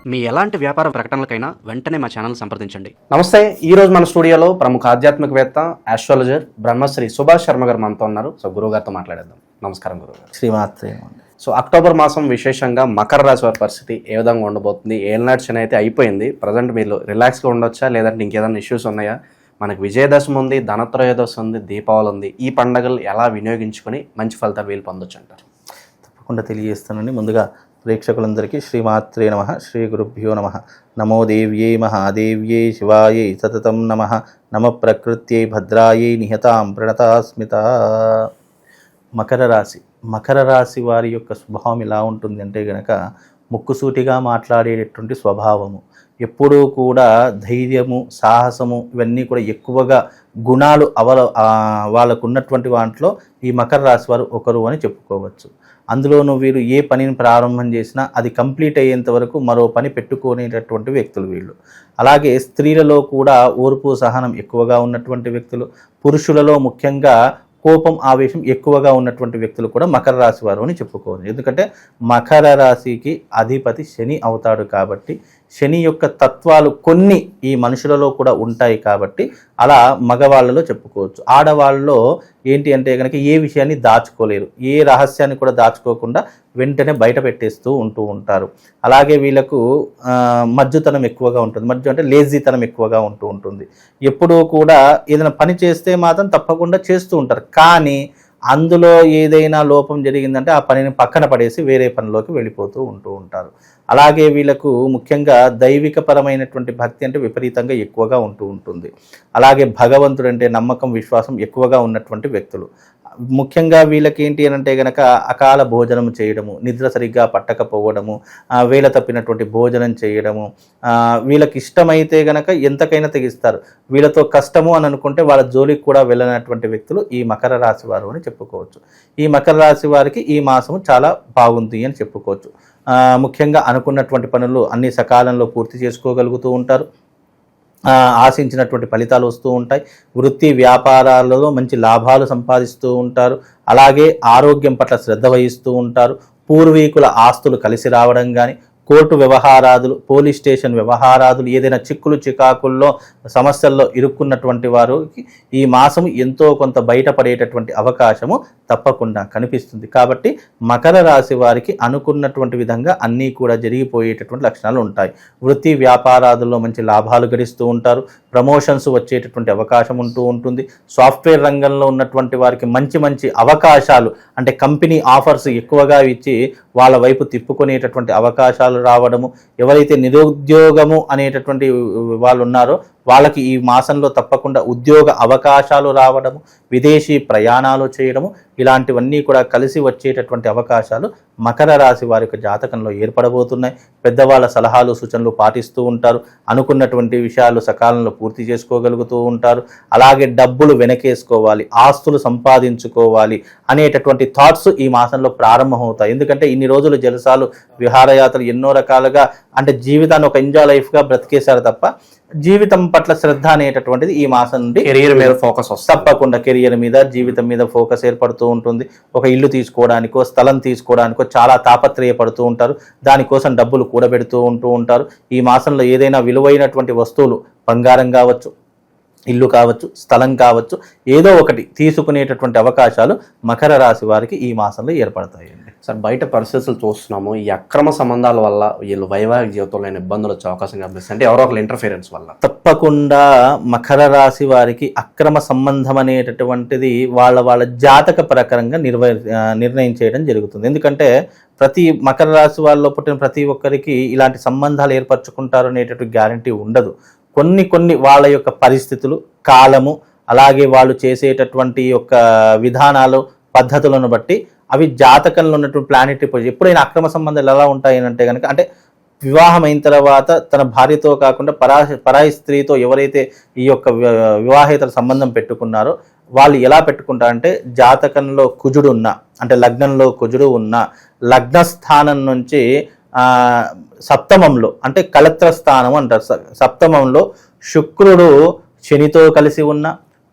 మీ ఎలాంటి వ్యాపార ప్రకటనలకైనా వెంటనే మా ఛానల్ సంప్రదించండి. నమస్తే. ఈ రోజు మన స్టూడియోలో ప్రముఖ ఆధ్యాత్మికవేత్త, ఆస్ట్రాలజర్ బ్రహ్మశ్రీ సుభాష్ శర్మ గారు మనతో ఉన్నారు. సో గురువు గారితో మాట్లాడేద్దాం. నమస్కారం గురుగారు. శ్రీమాత్రే. సో అక్టోబర్ మాసం విశేషంగా మకర రాశి వారి పరిస్థితి ఏ విధంగా ఉండబోతుంది? ఏళ్ళనాటి శని అయితే అయిపోయింది. ప్రజెంట్ మీరు రిలాక్స్గా ఉండొచ్చా, లేదంటే ఇంకేదైనా ఇష్యూస్ ఉన్నాయా? మనకు విజయదశమి ఉంది, ధనత్రయోదశి ఉంది, దీపావళి ఉంది. ఈ పండుగలు ఎలా వినియోగించుకొని మంచి ఫలితాలు వీలు పొందొచ్చు అంటారు? తప్పకుండా తెలియజేస్తానండి. ముందుగా ప్రేక్షకులందరికీ శ్రీమాత్రే నమః, శ్రీ గురుభ్యో నమః. నమో దేవ్యే మహాదేవ్యే శివాయై సతతం నమః. నమ ప్రకృత్యై భద్రాయై నిహతాం ప్రణతాస్మిత. మకర రాశి వారి యొక్క స్వభావం ఎలా ఉంటుంది అంటే గనక ముక్కుసూటిగా మాట్లాడేటటువంటి స్వభావము, ఎప్పుడూ కూడా ధైర్యము, సాహసము ఇవన్నీ కూడా ఎక్కువగా గుణాలు వాళ్ళకు ఉన్నటువంటి వాటిలో ఈ మకర రాశి వారు ఒకరు అని చెప్పుకోవచ్చు. అందులోనూ వీరు ఏ పనిని ప్రారంభం చేసినా అది కంప్లీట్ అయ్యేంత వరకు మరో పని పెట్టుకునేటటువంటి వ్యక్తులు వీళ్ళు. అలాగే స్త్రీలలో కూడా ఓర్పు సహనం ఎక్కువగా ఉన్నటువంటి వ్యక్తులు, పురుషులలో ముఖ్యంగా కోపం ఆవేశం ఎక్కువగా ఉన్నటువంటి వ్యక్తులు కూడా మకర రాశి వారు అని చెప్పుకోవచ్చు. ఎందుకంటే మకర రాశికి అధిపతి శని అవుతాడు కాబట్టి శని యొక్క తత్వాలు కొన్ని ఈ మనుషులలో కూడా ఉంటాయి కాబట్టి అలా మగవాళ్ళలో చెప్పుకోవచ్చు. ఆడవాళ్ళలో ఏంటి అంటే కనుక ఏ విషయాన్ని దాచుకోలేరు, ఏ రహస్యాన్ని కూడా దాచుకోకుండా వెంటనే బయట పెట్టేస్తూ ఉంటారు. అలాగే వీళ్ళకు మజ్జుతనం ఎక్కువగా ఉంటుంది. మజ్జు అంటే లేజీతనం ఎక్కువగా ఉంటుంది. ఎప్పుడూ కూడా ఏదైనా పని చేస్తే మాత్రం తప్పకుండా చేస్తూ ఉంటారు. కానీ అందులో ఏదైనా లోపం జరిగిందంటే ఆ పనిని పక్కన పడేసి వేరే పనిలోకి వెళ్ళిపోతూ ఉంటారు. అలాగే వీళ్ళకు ముఖ్యంగా దైవిక పరమైనటువంటి భక్తి అంటే విపరీతంగా ఎక్కువగా ఉంటుంది. అలాగే భగవంతుడు అంటే నమ్మకం, విశ్వాసం ఎక్కువగా ఉన్నటువంటి వ్యక్తులు. ముఖ్యంగా వీళ్ళకి ఏంటి అని అంటే కనుక అకాల భోజనం చేయడము, నిద్ర సరిగ్గా పట్టకపోవడము, వేళ తప్పినటువంటి భోజనం చేయడము, వీళ్ళకి ఇష్టమైతే గనక ఎంతకైనా తెగిస్తారు. వీళ్ళతో కష్టము అని అనుకుంటే వాళ్ళ జోలికి కూడా వెళ్ళనటువంటి వ్యక్తులు ఈ మకర రాశి వారు అని చెప్పుకోవచ్చు. ఈ మకర రాశి వారికి ఈ మాసము చాలా బాగుంది అని చెప్పుకోవచ్చు. ముఖ్యంగా అనుకున్నటువంటి పనులు అన్ని సకాలంలో పూర్తి చేసుకోగలుగుతూ ఉంటారు. ఆశించినటువంటి ఫలితాలు వస్తూ ఉంటాయి. వృత్తి వ్యాపారాలలో మంచి లాభాలు సంపాదిస్తూ ఉంటారు. అలాగే ఆరోగ్యం పట్ల శ్రద్ధ వహిస్తూ ఉంటారు. పూర్వీకుల ఆస్తులు కలిసి రావడం కానీ, కోర్టు వ్యవహారాదులు, పోలీస్ స్టేషన్ వ్యవహారాదులు, ఏదైనా చిక్కులు చికాకుల్లో సమస్యల్లో ఇరుక్కున్నటువంటి వారికి ఈ మాసము ఎంతో కొంత బయటపడేటటువంటి అవకాశము తప్పకుండా కనిపిస్తుంది. కాబట్టి మకర రాశి వారికి అనుకున్నటువంటి విధంగా అన్నీ కూడా జరిగిపోయేటటువంటి లక్షణాలు ఉంటాయి. వృత్తి వ్యాపారాదుల్లో మంచి లాభాలు గడిస్తూ ఉంటారు. ప్రమోషన్స్ వచ్చేటటువంటి అవకాశం ఉంటుంది. సాఫ్ట్వేర్ రంగంలో ఉన్నటువంటి వారికి మంచి అవకాశాలు అంటే కంపెనీ ఆఫర్స్ ఎక్కువగా ఇచ్చి వాళ్ళ వైపు తిప్పుకునేటటువంటి అవకాశాలు రావడము, ఎవరైతే నిరుద్యోగము అనేటటువంటి వాళ్ళు ఉన్నారో వాళ్ళకి ఈ మాసంలో తప్పకుండా ఉద్యోగ అవకాశాలు రావడము, విదేశీ ప్రయాణాలు చేయడము, ఇలాంటివన్నీ కూడా కలిసి వచ్చేటటువంటి అవకాశాలు మకర రాశి వారి యొక్క జాతకంలో ఏర్పడబోతున్నాయి. పెద్దవాళ్ళ సలహాలు సూచనలు పాటిస్తూ ఉంటారు. అనుకున్నటువంటి విషయాలు సకాలంలో పూర్తి చేసుకోగలుగుతూ ఉంటారు. అలాగే డబ్బులు వెనకేసుకోవాలి, ఆస్తులు సంపాదించుకోవాలి అనేటటువంటి థాట్స్ ఈ మాసంలో ప్రారంభమవుతాయి. ఎందుకంటే ఇన్ని రోజులు జలసాలు, విహారయాత్రలు ఎన్నో రకాలుగా అంటే జీవితాన్ని ఒక ఎంజాయ్ లైఫ్గా బ్రతికేశారు తప్ప జీవితం పట్ల శ్రద్ధ అనేటటువంటిది ఈ మాసం నుండి కెరియర్ మీద ఫోకస్ వస్తుంది. తప్పకుండా కెరియర్ మీద, జీవితం మీద ఫోకస్ ఏర్పడుతూ ఉంటుంది. ఒక ఇల్లు తీసుకోవడానికో, స్థలం తీసుకోవడానికో చాలా తాపత్రయపడుతూ ఉంటారు. దానికోసం డబ్బులు కూడబెడుతూ ఉంటారు. ఈ మాసంలో ఏదైనా విలువైనటువంటి వస్తువులు, బంగారం కావచ్చు, ఇల్లు కావచ్చు, స్థలం కావచ్చు, ఏదో ఒకటి తీసుకునేటటువంటి అవకాశాలు మకర రాశి వారికి ఈ మాసంలో ఏర్పడతాయండి. సార్, బయట పరిస్థితులు చూస్తున్నాము, ఈ అక్రమ సంబంధాల వల్ల వీళ్ళు వైవాహిక జీవితంలో ఇబ్బందులు వచ్చే అవకాశం కనిపిస్తుంది. అంటే ఎవరో ఒకరు ఇంటర్ఫీరెన్స్ వల్ల తప్పకుండా మకర రాశి వారికి అక్రమ సంబంధం అనేటటువంటిది వాళ్ళ జాతక ప్రకారంగా నిర్ణయం చేయడం జరుగుతుంది. ఎందుకంటే ప్రతి మకర రాశి వాళ్ళలో పుట్టిన ప్రతి ఒక్కరికి ఇలాంటి సంబంధాలు ఏర్పరచుకుంటారు అనేటటువంటి గ్యారంటీ ఉండదు. కొన్ని వాళ్ళ యొక్క పరిస్థితులు, కాలము, అలాగే వాళ్ళు చేసేటటువంటి యొక్క విధానాలు, పద్ధతులను బట్టి అవి జాతకంలో ఉన్నటువంటి ప్లానెటరీ పొజిషన్. ఎప్పుడైనా అక్రమ సంబంధాలు ఎలా ఉంటాయి అంటే కనుక, అంటే వివాహం అయిన తర్వాత తన భార్యతో కాకుండా పరాయి స్త్రీతో ఎవరైతే ఈ యొక్క వివాహేతర సంబంధం పెట్టుకున్నారో వాళ్ళు ఎలా పెట్టుకుంటారంటే, జాతకంలో కుజుడు ఉన్న, అంటే లగ్నంలో కుజుడు ఉన్న, లగ్న స్థానం నుంచి సప్తమంలో అంటే కళత్ర స్థానం అంటారు. సప్తమంలో శుక్రుడు శనితో కలిసి ఉన్న,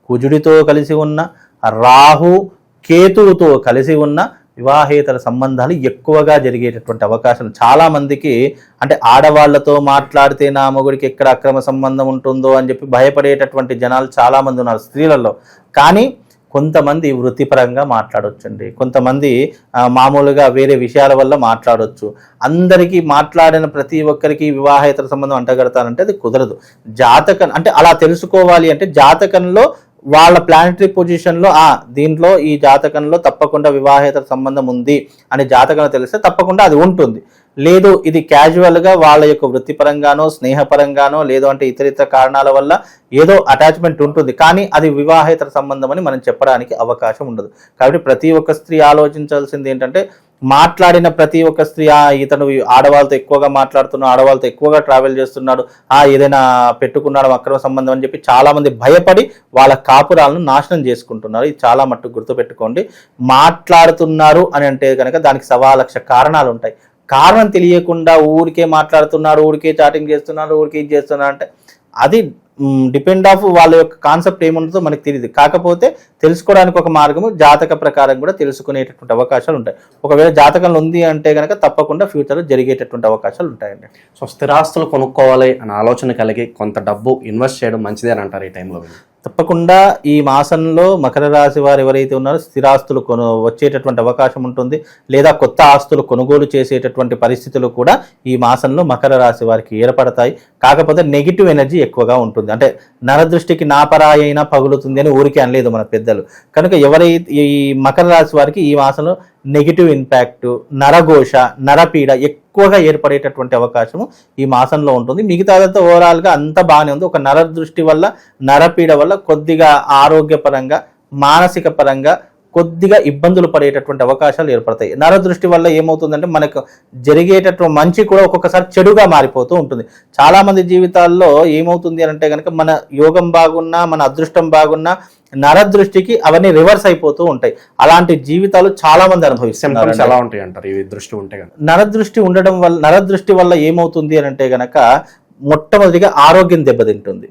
కుజుడితో కలిసి ఉన్న, రాహు కేతువుతో కలిసి ఉన్న వివాహేతర సంబంధాలు ఎక్కువగా జరిగేటటువంటి అవకాశాలు చాలా మందికి. అంటే ఆడవాళ్లతో మాట్లాడితే నా మొగుడికి ఎక్కడ అక్రమ సంబంధం ఉంటుందో అని చెప్పి భయపడేటటువంటి జనాలు చాలా మంది ఉన్నారు స్త్రీలలో. కానీ కొంతమంది వృత్తిపరంగా మాట్లాడొచ్చండి, కొంతమంది మామూలుగా వేరే విషయాల వల్ల మాట్లాడొచ్చు. అందరికీ మాట్లాడిన ప్రతి ఒక్కరికి వివాహేతర సంబంధం అంటగడతానంటే అది కుదరదు. జాతకం అంటే అలా తెలుసుకోవాలి అంటే జాతకంలో వాళ్ళ ప్లానటరీ పొజిషన్లో దీంట్లో ఈ జాతకంలో తప్పకుండా వివాహేతర సంబంధం ఉంది అని జాతకంలో తెలిస్తే తప్పకుండా అది ఉంటుంది. లేదు ఇది క్యాజువల్గా వాళ్ళ యొక్క వృత్తిపరంగానో స్నేహపరంగానో లేదు అంటే ఇతరితర కారణాల వల్ల ఏదో అటాచ్మెంట్ ఉంటుంది, కానీ అది వివాహేతర సంబంధం అని మనం చెప్పడానికి అవకాశం ఉండదు. కాబట్టి ప్రతి ఒక్క స్త్రీ ఆలోచించాల్సింది ఏంటంటే మాట్లాడిన ప్రతి ఒక్క స్త్రీ ఇతను ఆడవాళ్ళతో ఎక్కువగా మాట్లాడుతున్నాడు, ఆడవాళ్ళతో ఎక్కువగా ట్రావెల్ చేస్తున్నాడు, ఏదైనా పెట్టుకున్నాడు అక్రమ సంబంధం అని చెప్పి చాలా మంది భయపడి వాళ్ళ కాపురాలను నాశనం చేసుకుంటున్నారు. ఇది చాలా మట్టుకు గుర్తుపెట్టుకోండి. మాట్లాడుతున్నారు అని అంటే కనుక దానికి 1,000,000 కారణాలు ఉంటాయి. కారణం తెలియకుండా ఊరికే మాట్లాడుతున్నాడు, ఊరికే చాటింగ్ చేస్తున్నాడు, ఊరికే ఇది చేస్తున్నాడు అంటే అది డిపెండ్ ఆఫ్ వాళ్ళ యొక్క కాన్సెప్ట్ ఏముంటుందో మనకు తెలియదు. కాకపోతే తెలుసుకోవడానికి ఒక మార్గము జాతక ప్రకారం కూడా తెలుసుకునేటటువంటి అవకాశాలు ఉంటాయి. ఒకవేళ జాతకంలో ఉంది అంటే కనుక తప్పకుండా ఫ్యూచర్లో జరిగేటటువంటి అవకాశాలు ఉంటాయండి. సో స్థిరాస్తులు కొనుక్కోవాలి అనే ఆలోచన కలిగి కొంత డబ్బు ఇన్వెస్ట్ చేయడం మంచిదే అని అంటారు ఈ టైంలో? తప్పకుండా ఈ మాసంలో మకర రాశి వారు ఎవరైతే ఉన్నారో స్థిరాస్తులు వచ్చేటటువంటి అవకాశం ఉంటుంది, లేదా కొత్త ఆస్తులు కొనుగోలు చేసేటటువంటి పరిస్థితులు కూడా ఈ మాసంలో మకర రాశి వారికి ఏర్పడతాయి. కాకపోతే నెగిటివ్ ఎనర్జీ ఎక్కువగా ఉంటుంది. అంటే నరదృష్టికి నాపరాయి అయినా పగులుతుంది అని ఊరికే అనలేదు మన పెద్దలు. కనుక ఎవరైతే ఈ మకర రాశి వారికి ఈ మాసంలో నెగిటివ్ ఇంపాక్ట్, నరఘోష, నరపీడ ఎక్కువగా ఏర్పడేటటువంటి అవకాశము ఈ మాసంలో ఉంటుంది. మిగతాదంతా ఓవరాల్గా అంతా బాగానే ఉంది. ఒక నరదృష్టి వల్ల, నరపీడ వల్ల కొద్దిగా ఆరోగ్యపరంగా, మానసిక పరంగా కొద్దిగా ఇబ్బందులు పడేటటువంటి అవకాశాలు ఏర్పడతాయి. నరదృష్టి వల్ల ఏమవుతుందంటే మనకు జరిగేటటువంటి మంచి కూడా ఒక్కొక్కసారి చెడుగా మారిపోతూ ఉంటుంది. చాలామంది జీవితాల్లో ఏమవుతుంది అని అంటే కనుక మన యోగం బాగున్నా, మన అదృష్టం బాగున్నా నరదృష్టికి అవన్నీ రివర్స్ అయిపోతూ ఉంటాయి. అలాంటి జీవితాలు చాలా మంది అనుభవిస్తున్నారు. ఎలా ఉంటాయి అంటారు ఇవి దృష్టి ఉంటే? నరదృష్టి ఉండడం వల్ల, నరదృష్టి వల్ల ఏమవుతుంది అని అంటే గనక మొట్టమొదటిగా ఆరోగ్యం దెబ్బతింటుంది,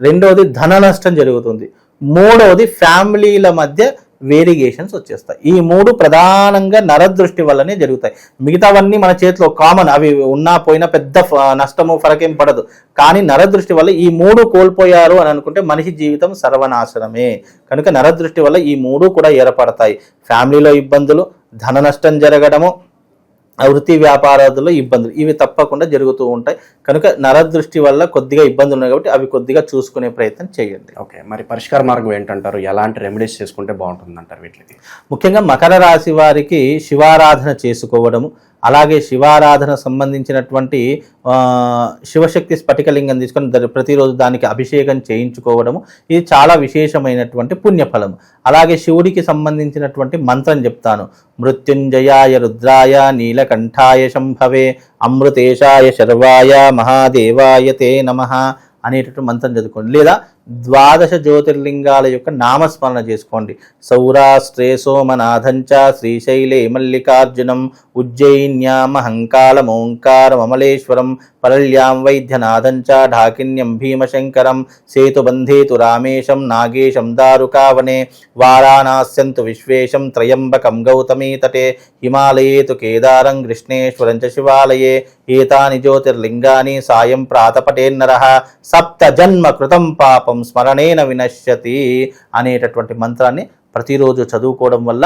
రెండవది ధన నష్టం జరుగుతుంది, మూడవది ఫ్యామిలీల మధ్య వేరియేషన్స్ వచ్చేస్తాయి. ఈ 3 ప్రధానంగా నరదృష్టి వల్లనే జరుగుతాయి. మిగతావన్నీ మన చేతిలో కామన్, అవి ఉన్నా పోయినా పెద్ద నష్టము ఫరకేం పడదు. కానీ నరదృష్టి వల్ల ఈ 3 కోల్పోయారు అని అనుకుంటే మనిషి జీవితం సర్వనాశనమే. కనుక నరదృష్టి వల్ల ఈ 3 కూడా ఏర్పడతాయి. ఫ్యామిలీలో ఇబ్బందులు, ధన నష్టం జరగడము, వృత్తి వ్యాపారాల్లో ఇబ్బందులు, ఇవి తప్పకుండా జరుగుతూ ఉంటాయి. కనుక నరదృష్టి వల్ల కొద్దిగా ఇబ్బందులు ఉన్నాయి కాబట్టి అవి కొద్దిగా చూసుకునే ప్రయత్నం చేయండి. ఓకే, మరి పరిష్కార మార్గం ఏంటంటారు? ఎలాంటి రెమెడీస్ చేసుకుంటే బాగుంటుంది అంటారు వీటికి? ముఖ్యంగా మకర రాశి వారికి శివారాధన చేసుకోవడము, అలాగే శివారాధన సంబంధించినటువంటి శివశక్తి స్ఫటికలింగం తీసుకొని ప్రతిరోజు దానికి అభిషేకం చేయించుకోవడము, ఇది చాలా విశేషమైనటువంటి పుణ్యఫలము. అలాగే శివుడికి సంబంధించినటువంటి మంత్రం చెప్తాను. మృత్యుంజయాయ రుద్రాయ నీలకంఠాయ శంభవే అమృతేశాయ శర్వాయ మహాదేవాయ తే నమః అనేటటువంటి మంత్రం చదువుకోండి. లేదా 12 జ్యోతిర్లింగాల యొక్క నామస్మరణ చేసుకోండి. సౌరాష్ట్రే సోమనాథంచ శ్రీశైలే మల్లికార్జునం ఉజ్జయిన్యాం మహంకాళం ఓంకారం అమలేశ్వరం పరళ్యాం వైద్యనాథంచ ఢాకిన్యం భీమశంకరం సేతుబంధేతు రామేశం నాగేశం దారుకావనే వారాణస్యంతు విశ్వేశం త్రయంబకం గౌతమీ తటే హిమాలయేతు కేదారం కృష్ణేశ్వరం చ శివాలయే ఏతాని జ్యోతిర్లింగాని సాయం ప్రాతపటేన్నరః సప్త జన్మ కృతం పాపం స్మరణేన వినశ్యతి అనేటటువంటి మంత్రాన్ని ప్రతిరోజు చదువుకోవడం వల్ల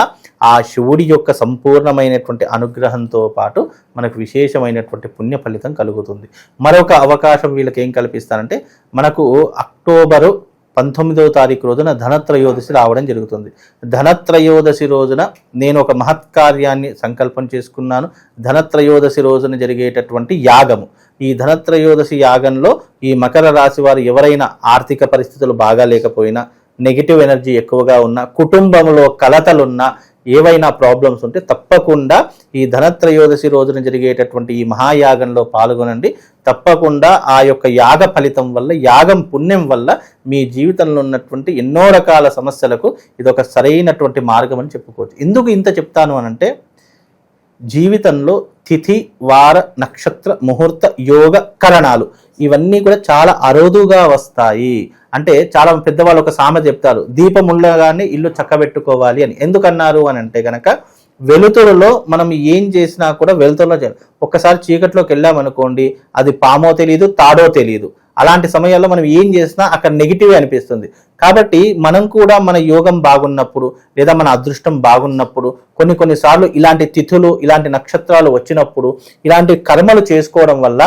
ఆ శివుడి యొక్క సంపూర్ణమైనటువంటి అనుగ్రహంతో పాటు మనకు విశేషమైనటువంటి పుణ్య ఫలితం కలుగుతుంది. మరొక అవకాశం వీళ్ళకి ఏం కల్పిస్తానంటే, మనకు అక్టోబరు 19వ తారీఖు రోజున ధనత్రయోదశి రావడం జరుగుతుంది. ధనత్రయోదశి రోజున నేను ఒక మహత్కార్యాన్ని సంకల్పం చేసుకున్నాను. ధనత్రయోదశి రోజున జరిగేటటువంటి యాగము, ఈ ధనత్రయోదశి యాగంలో ఈ మకర రాశి వారు ఎవరైనా ఆర్థిక పరిస్థితులు బాగా లేకపోయినా, నెగిటివ్ ఎనర్జీ ఎక్కువగా ఉన్నా, కుటుంబంలో కలతలున్నా, ఏవైనా ప్రాబ్లమ్స్ ఉంటే తప్పకుండా ఈ ధనత్రయోదశి రోజున జరిగేటటువంటి ఈ మహాయాగంలో పాల్గొనండి. తప్పకుండా ఆ యొక్క యాగ ఫలితం వల్ల, యాగం పుణ్యం వల్ల మీ జీవితంలో ఉన్నటువంటి ఎన్నో రకాల సమస్యలకు ఇదొక సరైనటువంటి మార్గం అని చెప్పుకోవచ్చు. ఎందుకు ఇంత చెప్తాను అనంటే, జీవితంలో తిథి, వార, నక్షత్ర, ముహూర్త, యోగ, కరణాలు ఇవన్నీ కూడా చాలా అరుదుగా వస్తాయి. అంటే చాలా పెద్దవాళ్ళు ఒక సామెత చెప్తారు, దీపం ఉండగానే ఇల్లు చక్కబెట్టుకోవాలి అని. ఎందుకన్నారు అని అంటే కనుక వెలుతురులో మనం ఏం చేసినా కూడా వెలుతురులో చేయాలి. ఒక్కసారి చీకట్లోకి వెళ్ళామనుకోండి, అది పామో తెలియదు, తాడో తెలియదు. అలాంటి సమయాల్లో మనం ఏం చేసినా అక్కడ నెగిటివ్ అనిపిస్తుంది. కాబట్టి మనం కూడా మన యోగం బాగున్నప్పుడు లేదా మన అదృష్టం బాగున్నప్పుడు కొన్నిసార్లు ఇలాంటి తిథులు, ఇలాంటి నక్షత్రాలు వచ్చినప్పుడు ఇలాంటి కర్మలు చేసుకోవడం వల్ల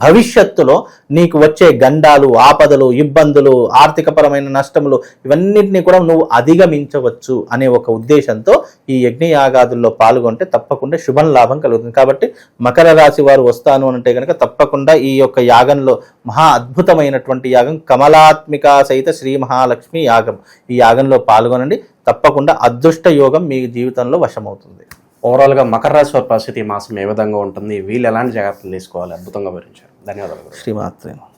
భవిష్యత్తులో నీకు వచ్చే గండాలు, ఆపదలు, ఇబ్బందులు, ఆర్థికపరమైన నష్టములు ఇవన్నిటినీ కూడా నువ్వు అధిగమించవచ్చు అనే ఒక ఉద్దేశంతో ఈ యజ్ఞయాగాదుల్లో పాల్గొంటే తప్పకుండా శుభం లాభం కలుగుతుంది. కాబట్టి మకర రాశి వారు వస్తాను అంటే కనుక తప్పకుండా ఈ యొక్క యాగంలో మహా అద్భుతమైనటువంటి యాగం కమలాత్మిక సహిత శ్రీ మహాలక్ష్మి యాగం, ఈ యాగంలో పాల్గొనండి. తప్పకుండా అదృష్ట యోగం మీ జీవితంలో వశమవుతుంది. ఓవరాల్గా మకర రాశి వారి పరిస్థితి ఈ మాసం ఏ విధంగా ఉంటుంది, వీళ్ళు ఎలాంటి జాగ్రత్తలు తీసుకోవాలి, అద్భుతంగా వివరించారు. ధన్యవాదాలు. శ్రీమాత్రేను.